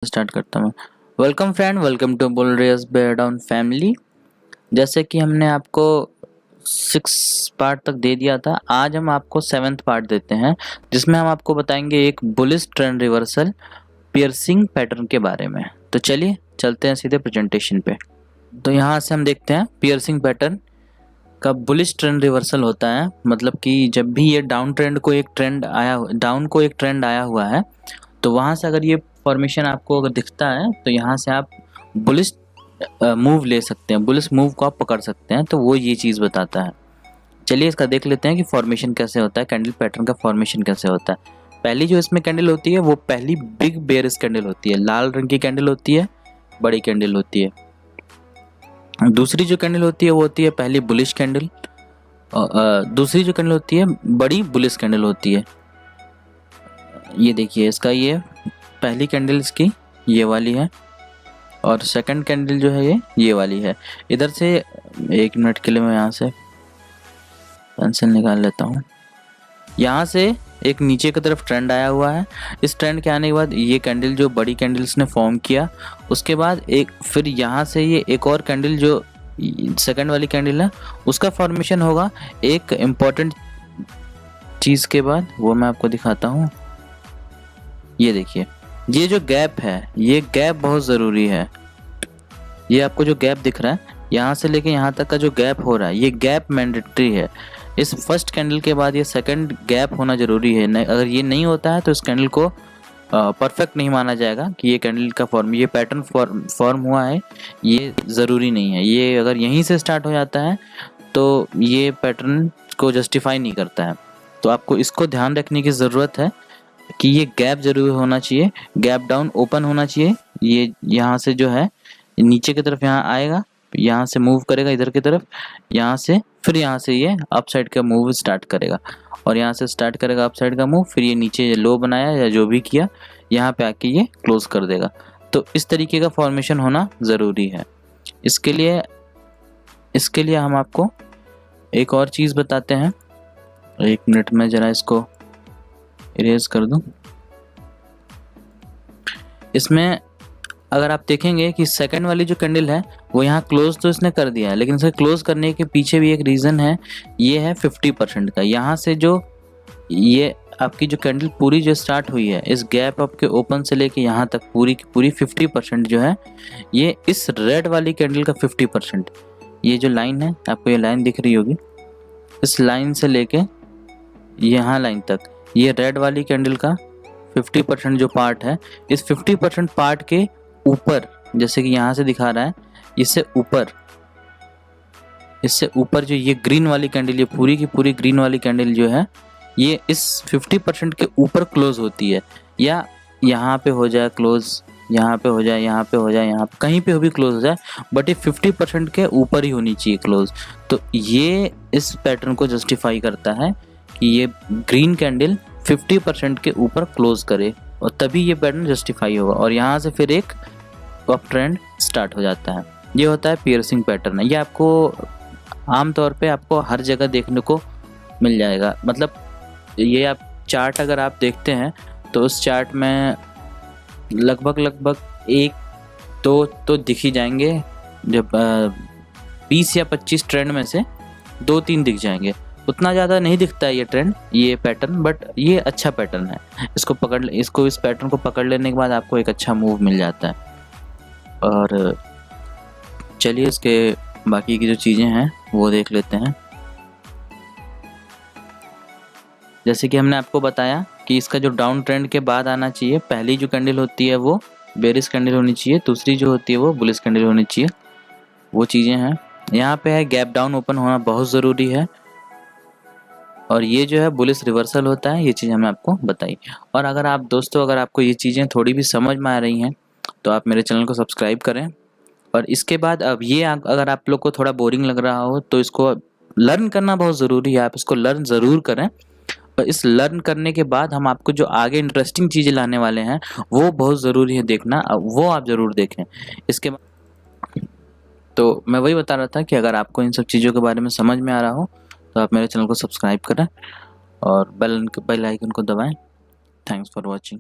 Start करता हूँ। Welcome friend, welcome to बुलरियस बेयर डाउन फैमिली। जैसे कि हमने आपको 6 पार्ट तक दे दिया था, आज हम आपको 7th पार्ट देते हैं, जिसमें हम आपको बताएंगे एक bullish trend reversal piercing pattern के बारे में। तो चलिए चलते हैं सीधे प्रेजेंटेशन पे। तो यहाँ से हम देखते हैं पियर्सिंग पैटर्न का बुलिश ट्रेंड रिवर्सल होता है। मतलब कि जब भी ये डाउन को एक ट्रेंड आया हुआ है, तो वहाँ से अगर ये फॉर्मेशन आपको अगर दिखता है तो यहाँ से आप बुलिश मूव ले सकते हैं, बुलिश मूव को आप पकड़ सकते हैं। तो वो ये चीज़ बताता है। चलिए इसका देख लेते हैं कि फॉर्मेशन कैसे होता है, कैंडल पैटर्न का फॉर्मेशन कैसे होता है। पहली जो इसमें कैंडल होती है वो पहली बिग बेयरिश कैंडल होती है, लाल रंग की कैंडल होती है, बड़ी कैंडल होती है। दूसरी जो कैंडल होती है वो होती है पहली बुलिश कैंडल, दूसरी जो कैंडल होती है बड़ी बुलिश कैंडल होती है। ये देखिए इसका ये पहली कैंडल इसकी ये वाली है और सेकंड कैंडल जो है ये वाली है। इधर से 1 मिनट के लिए मैं यहाँ से पेंसिल निकाल लेता हूँ। यहाँ से एक नीचे की तरफ ट्रेंड आया हुआ है। इस ट्रेंड के आने के बाद ये कैंडल जो बड़ी कैंडल इसने फॉर्म किया, उसके बाद एक फिर यहाँ से ये एक और कैंडल जो सेकंड वाली कैंडल है उसका फॉर्मेशन होगा एक इम्पॉर्टेंट चीज़ के बाद, वो मैं आपको दिखाता हूँ। ये देखिए ये जो गैप है, ये गैप बहुत ज़रूरी है। ये आपको जो गैप दिख रहा है यहाँ से लेके यहाँ तक का जो गैप हो रहा है, ये गैप मैंडेटरी है। इस फर्स्ट कैंडल के बाद ये सेकंड गैप होना ज़रूरी है। अगर ये नहीं होता है तो इस कैंडल को परफेक्ट नहीं माना जाएगा कि ये कैंडल का ये पैटर्न फॉर्म हुआ है। ये ज़रूरी नहीं है। ये अगर यहीं से स्टार्ट हो जाता है तो ये पैटर्न को जस्टिफाई नहीं करता है। तो आपको इसको ध्यान रखने की ज़रूरत है कि ये गैप जरूर होना चाहिए, गैप डाउन ओपन होना चाहिए। ये यहाँ से जो है नीचे की तरफ यहाँ आएगा, यहाँ से मूव करेगा इधर की तरफ, यहाँ से फिर यहाँ से ये अप साइड का मूव स्टार्ट करेगा और यहाँ से स्टार्ट करेगा अप साइड का मूव, फिर ये नीचे लो बनाया या जो भी किया यहाँ पे आके ये क्लोज कर देगा। तो इस तरीके का फॉर्मेशन होना ज़रूरी है। इसके लिए हम आपको एक और चीज़ बताते हैं। 1 मिनट में ज़रा इसको इरेज कर दूं। इसमें अगर आप देखेंगे कि सेकंड वाली जो कैंडल है वो यहाँ क्लोज तो इसने कर दिया है, लेकिन इसे क्लोज करने के पीछे भी एक रीज़न है। ये है 50% का। यहाँ से जो ये आपकी जो कैंडल पूरी जो स्टार्ट हुई है, इस गैप आपके ओपन से लेके यहाँ तक पूरी की पूरी 50% जो है ये इस रेड वाली कैंडल का 50%। ये जो लाइन है, आपको ये लाइन दिख रही होगी, इस लाइन से लेके यहाँ लाइन तक ये रेड वाली कैंडल का 50% जो पार्ट है, इस 50% पार्ट के ऊपर, जैसे कि यहाँ से दिखा रहा है, इससे ऊपर जो ये ग्रीन वाली कैंडल, ये पूरी की पूरी ग्रीन वाली कैंडल जो है ये इस 50% के ऊपर क्लोज होती है। या यहाँ पे हो जाए क्लोज, यहाँ पे हो जाए, यहाँ पे हो जाए, यहाँ पे कहीं पे भी क्लोज हो जाए, बट ये 50% के ऊपर ही होनी चाहिए क्लोज। तो ये इस पैटर्न को जस्टिफाई करता है कि ये ग्रीन कैंडल 50% के ऊपर क्लोज करे और तभी ये पैटर्न जस्टिफाई होगा और यहाँ से फिर एक अप ट्रेंड स्टार्ट हो जाता है। ये होता है पियर्सिंग पैटर्न। ये आपको आमतौर पे आपको हर जगह देखने को मिल जाएगा। मतलब ये आप चार्ट अगर आप देखते हैं तो उस चार्ट में लगभग 1-2 तो दिख ही जाएंगे। जब 20 या 25 ट्रेंड में से 2-3 दिख जाएंगे। उतना ज़्यादा नहीं दिखता है ये ट्रेंड, ये पैटर्न, बट ये अच्छा पैटर्न है। इस पैटर्न को पकड़ लेने के बाद आपको एक अच्छा मूव मिल जाता है। और चलिए इसके बाकी की जो चीज़ें हैं वो देख लेते हैं। जैसे कि हमने आपको बताया कि इसका जो डाउन ट्रेंड के बाद आना चाहिए, पहली जो कैंडल होती है वो बेरिश कैंडल होनी चाहिए, दूसरी जो होती है वो बुलिश कैंडल होनी चाहिए। वो चीज़ें हैं। यहाँ पे है गैप डाउन ओपन होना बहुत ज़रूरी है और ये जो है बुलिश रिवर्सल होता है। ये चीज़ हमने आपको बताई। और अगर आपको ये चीज़ें थोड़ी भी समझ में आ रही हैं तो आप मेरे चैनल को सब्सक्राइब करें। और इसके बाद अब ये अगर आप लोग को थोड़ा बोरिंग लग रहा हो तो इसको लर्न करना बहुत ज़रूरी है। आप इसको लर्न ज़रूर करें और इस लर्न करने के बाद हम आपको जो आगे इंटरेस्टिंग चीज़ें लाने वाले हैं वो बहुत ज़रूरी है देखना, वो आप ज़रूर देखें। इसके बाद तो मैं वही बता रहा था कि अगर आपको इन सब चीज़ों के बारे में समझ में आ रहा हो तो आप मेरे चैनल को सब्सक्राइब करें और बेल आइकन को दबाएं। Thanks for watching.